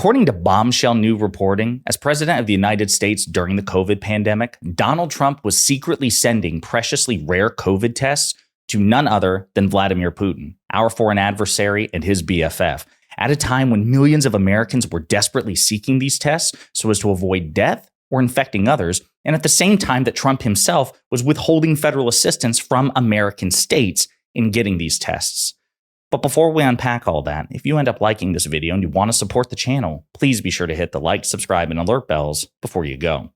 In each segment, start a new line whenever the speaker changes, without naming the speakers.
According to bombshell new reporting, as president of the United States during the COVID pandemic, Donald Trump was secretly sending preciously rare COVID tests to none other than Vladimir Putin, our foreign adversary and his BFF, at a time when millions of Americans were desperately seeking these tests so as to avoid death or infecting others, and at the same time that Trump himself was withholding federal assistance from American states in getting these tests. But before we unpack all that, if you end up liking this video and you want to support the channel, please be sure to hit the like, subscribe, and alert bells before you go. All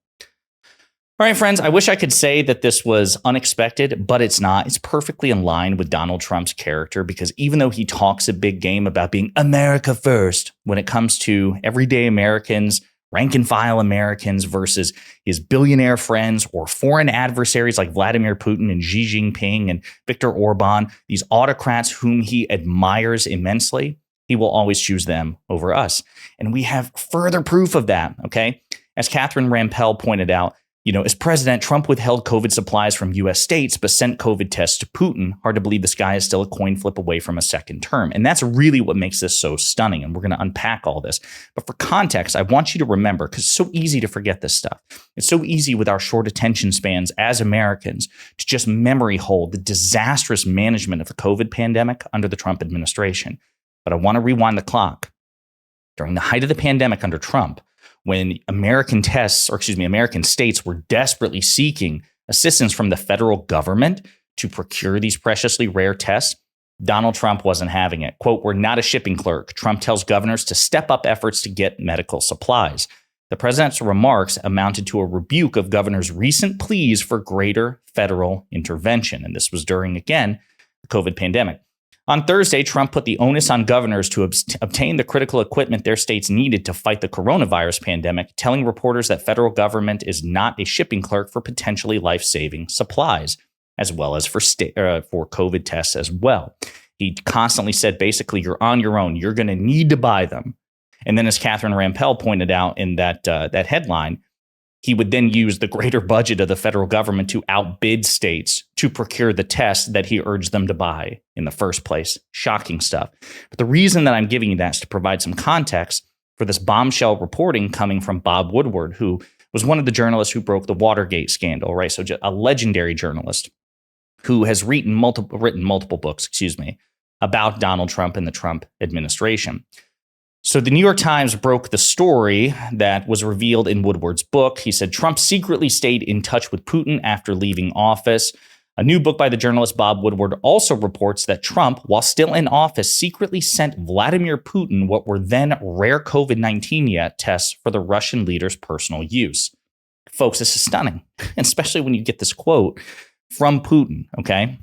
right, friends, I wish I could say that this was unexpected, but it's not. It's perfectly in line with Donald Trump's character because even though he talks a big game about being America first, when it comes to everyday Americans, rank and file Americans versus his billionaire friends or foreign adversaries like Vladimir Putin and Xi Jinping and Viktor Orban, these autocrats whom he admires immensely, he will always choose them over us. And we have further proof of that, okay? As Catherine Rampell pointed out, as president, Trump withheld COVID supplies from U.S. states, but sent COVID tests to Putin. Hard to believe this guy is still a coin flip away from a second term. And that's really what makes this so stunning. And we're going to unpack all this. But for context, I want you to remember, because it's so easy to forget this stuff. It's so easy with our short attention spans as Americans to just memory hold the disastrous management of the COVID pandemic under the Trump administration. But I want to rewind the clock. During the height of the pandemic under Trump, when American states were desperately seeking assistance from the federal government to procure these preciously rare tests, Donald Trump wasn't having it. Quote, "We're not a shipping clerk." Trump tells governors to step up efforts to get medical supplies. The president's remarks amounted to a rebuke of governors' recent pleas for greater federal intervention. And this was during, again, the COVID pandemic. On Thursday, Trump put the onus on governors to obtain the critical equipment their states needed to fight the coronavirus pandemic, telling reporters that federal government is not a shipping clerk for potentially life-saving supplies, as well as for COVID tests as well. He constantly said, basically, you're on your own. You're going to need to buy them. And then as Catherine Rampell pointed out in that headline, he would then use the greater budget of the federal government to outbid states to procure the tests that he urged them to buy in the first place. Shocking stuff. But the reason that I'm giving you that is to provide some context for this bombshell reporting coming from Bob Woodward, who was one of the journalists who broke the Watergate scandal, right? So a legendary journalist who has written multiple books, about Donald Trump and the Trump administration. So the New York Times broke the story that was revealed in Woodward's book. He said Trump secretly stayed in touch with Putin after leaving office. A new book by the journalist Bob Woodward also reports that Trump, while still in office, secretly sent Vladimir Putin what were then rare COVID-19 tests for the Russian leader's personal use. Folks, this is stunning, especially when you get this quote from Putin, okay?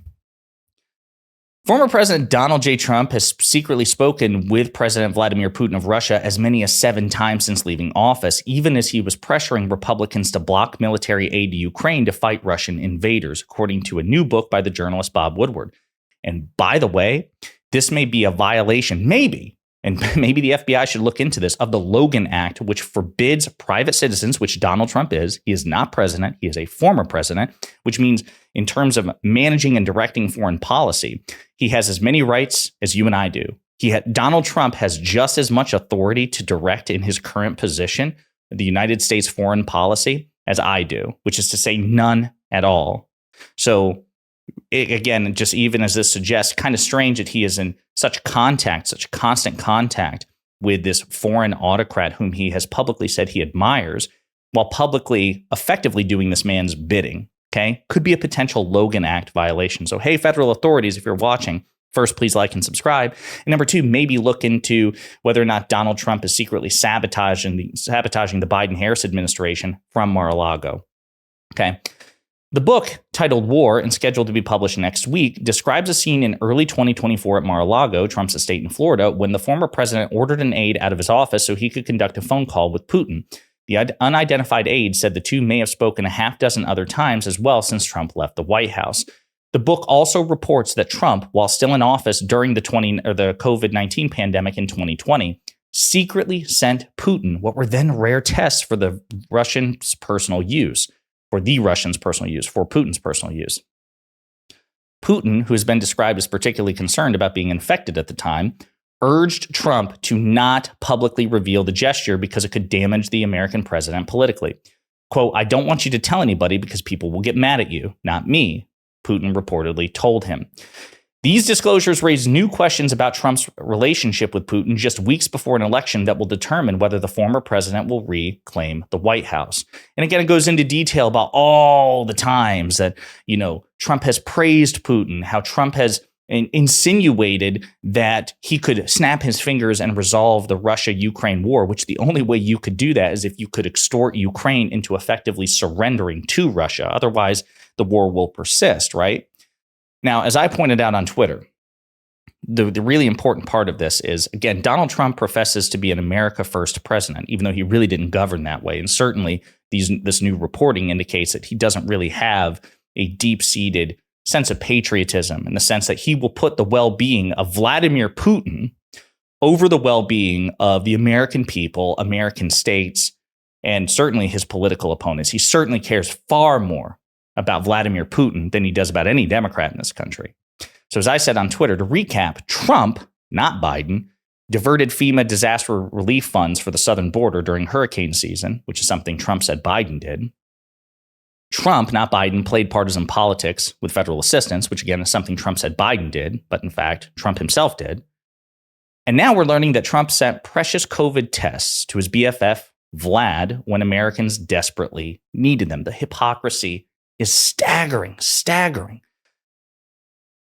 Former President Donald J. Trump has secretly spoken with President Vladimir Putin of Russia as many as 7 times since leaving office, even as he was pressuring Republicans to block military aid to Ukraine to fight Russian invaders, according to a new book by the journalist Bob Woodward. And by the way, this may be a violation, maybe the FBI should look into this, of the Logan Act, which forbids private citizens, which Donald Trump is. He is not president. He is a former president, which means in terms of managing and directing foreign policy, he has as many rights as you and I do. Donald Trump has just as much authority to direct in his current position the United States foreign policy as I do, which is to say none at all. So again, just even as this suggests, kind of strange that he is in such constant contact with this foreign autocrat whom he has publicly said he admires, while publicly effectively doing this man's bidding. Okay, could be a potential Logan Act violation. So, hey, federal authorities, if you're watching, first, please like and subscribe. And number 2, maybe look into whether or not Donald Trump is secretly sabotaging the Biden-Harris administration from Mar-a-Lago. Okay. The book, titled War and scheduled to be published next week, describes a scene in early 2024 at Mar-a-Lago, Trump's estate in Florida, when the former president ordered an aide out of his office so he could conduct a phone call with Putin. The unidentified aide said the two may have spoken a half dozen other times as well since Trump left the White House. The book also reports that Trump, while still in office during the COVID-19 pandemic in 2020, secretly sent Putin what were then rare tests for the Russians' personal use. For Putin's personal use. Putin, who has been described as particularly concerned about being infected at the time, urged Trump to not publicly reveal the gesture because it could damage the American president politically. Quote, I don't want you to tell anybody because people will get mad at you, not me, Putin reportedly told him. These disclosures raise new questions about Trump's relationship with Putin just weeks before an election that will determine whether the former president will reclaim the White House. And again, it goes into detail about all the times that, Trump has praised Putin, how Trump has insinuated that he could snap his fingers and resolve the Russia-Ukraine war, which the only way you could do that is if you could extort Ukraine into effectively surrendering to Russia. Otherwise, the war will persist, right? Now, as I pointed out on Twitter, the really important part of this is, again, Donald Trump professes to be an America First president, even though he really didn't govern that way. And certainly this new reporting indicates that he doesn't really have a deep-seated sense of patriotism in the sense that he will put the well-being of Vladimir Putin over the well-being of the American people, American states, and certainly his political opponents. He certainly cares far more about Vladimir Putin than he does about any Democrat in this country. So as I said on Twitter, to recap, Trump, not Biden, diverted FEMA disaster relief funds for the southern border during hurricane season, which is something Trump said Biden did. Trump, not Biden, played partisan politics with federal assistance, which again is something Trump said Biden did, but in fact, Trump himself did. And now we're learning that Trump sent precious COVID tests to his BFF, Vlad, when Americans desperately needed them. The hypocrisy is staggering.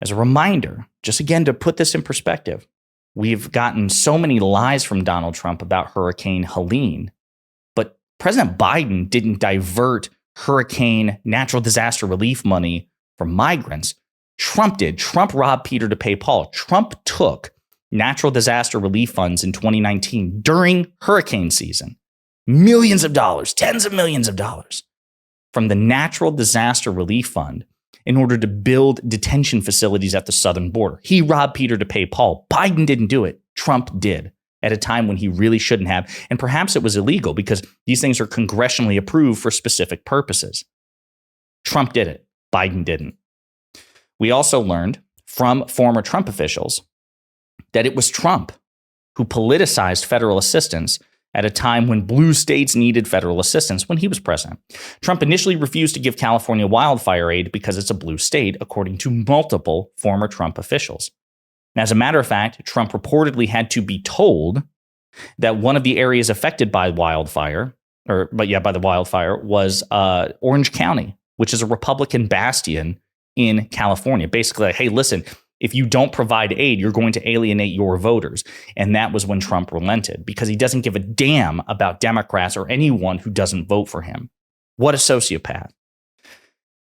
As a reminder, just again to put this in perspective, we've gotten so many lies from Donald Trump about Hurricane Helene, but President Biden didn't divert hurricane natural disaster relief money for migrants. Trump did. Trump robbed Peter to pay Paul. Trump took natural disaster relief funds in 2019 during hurricane season, millions of dollars, tens of millions of dollars from the Natural Disaster Relief Fund in order to build detention facilities at the southern border. He robbed Peter to pay Paul. Biden didn't do it. Trump did at a time when he really shouldn't have. And perhaps it was illegal because these things are congressionally approved for specific purposes. Trump did it. Biden didn't. We also learned from former Trump officials that it was Trump who politicized federal assistance at a time when blue states needed federal assistance when he was president. Trump initially refused to give California wildfire aid because it's a blue state, according to multiple former Trump officials. And as a matter of fact, Trump reportedly had to be told that one of the areas affected by the wildfire was Orange County, which is a Republican bastion in California. Basically, like, hey, listen, if you don't provide aid, you're going to alienate your voters. And that was when Trump relented because he doesn't give a damn about Democrats or anyone who doesn't vote for him. What a sociopath.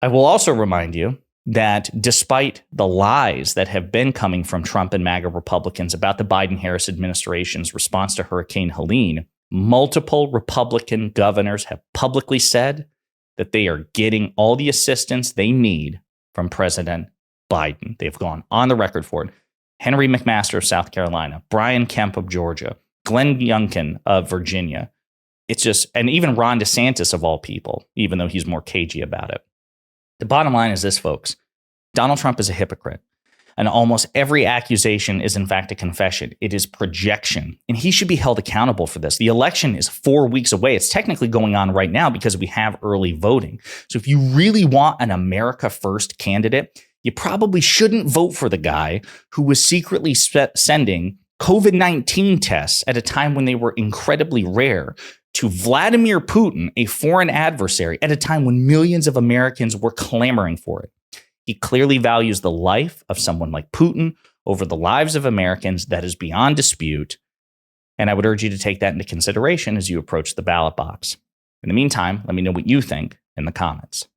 I will also remind you that despite the lies that have been coming from Trump and MAGA Republicans about the Biden-Harris administration's response to Hurricane Helene, multiple Republican governors have publicly said that they are getting all the assistance they need from President Biden. They've gone on the record for it. Henry McMaster of South Carolina, Brian Kemp of Georgia, Glenn Youngkin of Virginia. It's just, and even Ron DeSantis of all people, even though he's more cagey about it. The bottom line is this, folks. Donald Trump is a hypocrite. And almost every accusation is, in fact, a confession. It is projection. And he should be held accountable for this. The election is 4 weeks away. It's technically going on right now because we have early voting. So if you really want an America First candidate, you probably shouldn't vote for the guy who was secretly sending COVID-19 tests at a time when they were incredibly rare to Vladimir Putin, a foreign adversary, at a time when millions of Americans were clamoring for it. He clearly values the life of someone like Putin over the lives of Americans. That is beyond dispute. And I would urge you to take that into consideration as you approach the ballot box. In the meantime, let me know what you think in the comments.